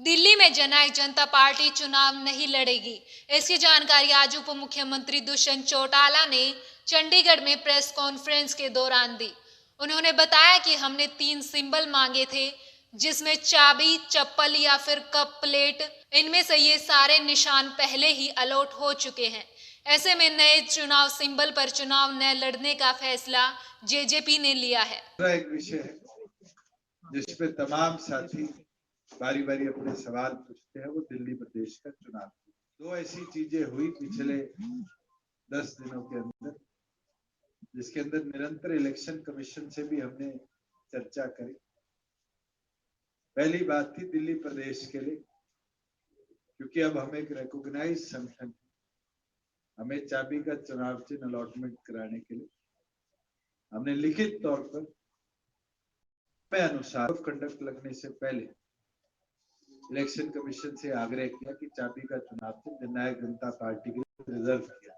दिल्ली में जननायक जनता पार्टी चुनाव नहीं लड़ेगी। इसकी जानकारी आज उप मुख्यमंत्री दुष्यंत चौटाला ने चंडीगढ़ में प्रेस कॉन्फ्रेंस के दौरान दी। उन्होंने बताया कि हमने 3 सिंबल मांगे थे, जिसमें चाबी, चप्पल या फिर कप प्लेट। इनमें से ये सारे निशान पहले ही अलॉट हो चुके हैं। ऐसे में नए चुनाव सिंबल पर चुनाव न लड़ने का फैसला जेजेपी ने लिया है। एक विषय है जिसपे तमाम साथी बारी बारी अपने सवाल पूछते हैं, वो दिल्ली प्रदेश का चुनाव। 2 ऐसी चीजें हुई पिछले 10 दिनों के अंदर, जिसके अंदर निरंतर इलेक्शन कमीशन से भी हमने चर्चा करी। पहली बात थी दिल्ली प्रदेश के लिए, क्योंकि अब हम एक रिकॉग्नाइज्ड संगठन, हमें चाबी का चुनाव चिन्ह अलॉटमेंट कराने के लिए हमने लिखित तौर पर अनुसार कंडक्ट लगने से पहले इलेक्शन कमीशन से आग्रह किया कि चाबी का चुनाव चिन्ह जननायक जनता पार्टी के लिए रिजर्व किया।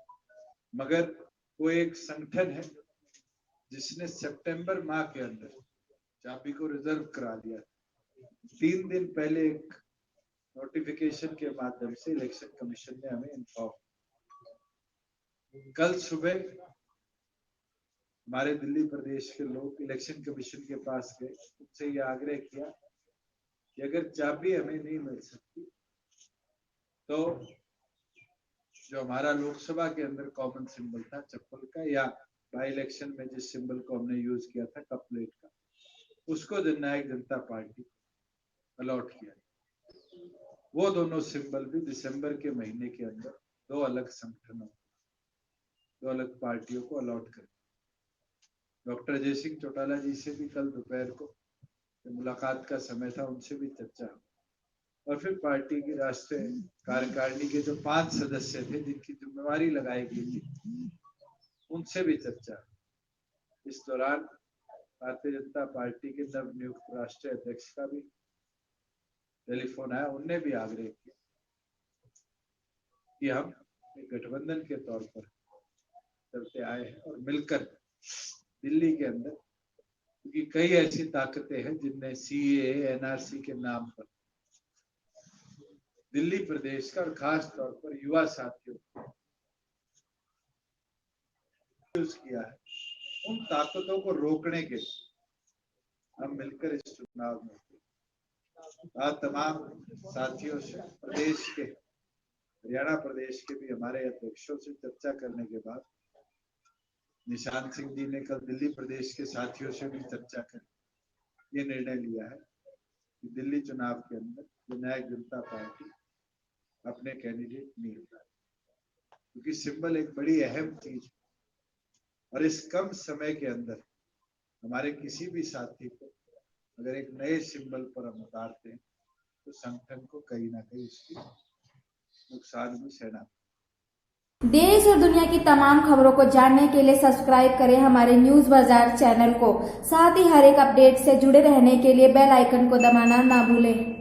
मगर वो एक संगठन है जिसने सितंबर माह के अंदर चाबी को रिजर्व करा लिया। 3 दिन पहले एक नोटिफिकेशन के माध्यम से इलेक्शन कमीशन ने हमें इन्फॉर्म। कल सुबह हमारे दिल्ली प्रदेश के लोग इलेक्शन कमीशन के पास गए, उनसे ये आग्रह किया कि अगर चाबी हमें नहीं मिल सकती तो जो हमारा लोकसभा के अंदर कॉमन सिंबल था चप्पल का, या बाई इलेक्शन में जिस सिंबल को हमने यूज किया था कप प्लेट का, उसको जननायक जनता पार्टी अलॉट किया। वो दोनों सिंबल भी दिसंबर के महीने के अंदर 2 अलग संगठनों, 2 अलग पार्टियों को अलॉट कर। डॉक्टर अजय सिंह चौटाला जी से भी कल दोपहर को मुलाकात का समय था, उनसे भी चर्चा। और फिर पार्टी की राष्ट्रीय कार्यकारिणी के जो 5 सदस्य थे जिनकी जिम्मेवारी लगाई गई थी, उनसे भी चर्चा। इस दौरान भारतीय जनता पार्टी के नवनियुक्त राष्ट्रीय अध्यक्ष का भी टेलीफोन आया। उनने भी आग्रह किया कि हम एक गठबंधन के तौर पर चलते आए हैं और मिलकर दिल्ली के अंदर, क्योंकि कई ऐसी ताकतें हैं जिनने सीए, एनआरसी के नाम पर दिल्ली प्रदेश का और खास तौर पर युवा साथियों को यूज किया है। उन ताकतों को रोकने के लिए हम मिलकर इस चुनाव में आज तमाम साथियों से, प्रदेश के, हरियाणा प्रदेश के भी हमारे अध्यक्षों से चर्चा करने के बाद निशांत सिंह जी ने कल दिल्ली प्रदेश के साथियों से भी चर्चा कर ये निर्णय लिया है कि दिल्ली चुनाव के अंदर जननायक जनता पार्टी अपने कैंडिडेट नहीं उतारे, क्योंकि सिंबल एक बड़ी अहम चीज है और इस कम समय के अंदर हमारे किसी भी साथी को अगर एक नए सिंबल पर हम उतारते हैं तो संगठन को कहीं ना कहीं इसकी नुकसान भी सहना। देश और दुनिया की तमाम खबरों को जानने के लिए सब्सक्राइब करें हमारे न्यूज बाजार चैनल को। साथ ही हर एक अपडेट से जुड़े रहने के लिए बेल आइकन को दबाना ना भूलें।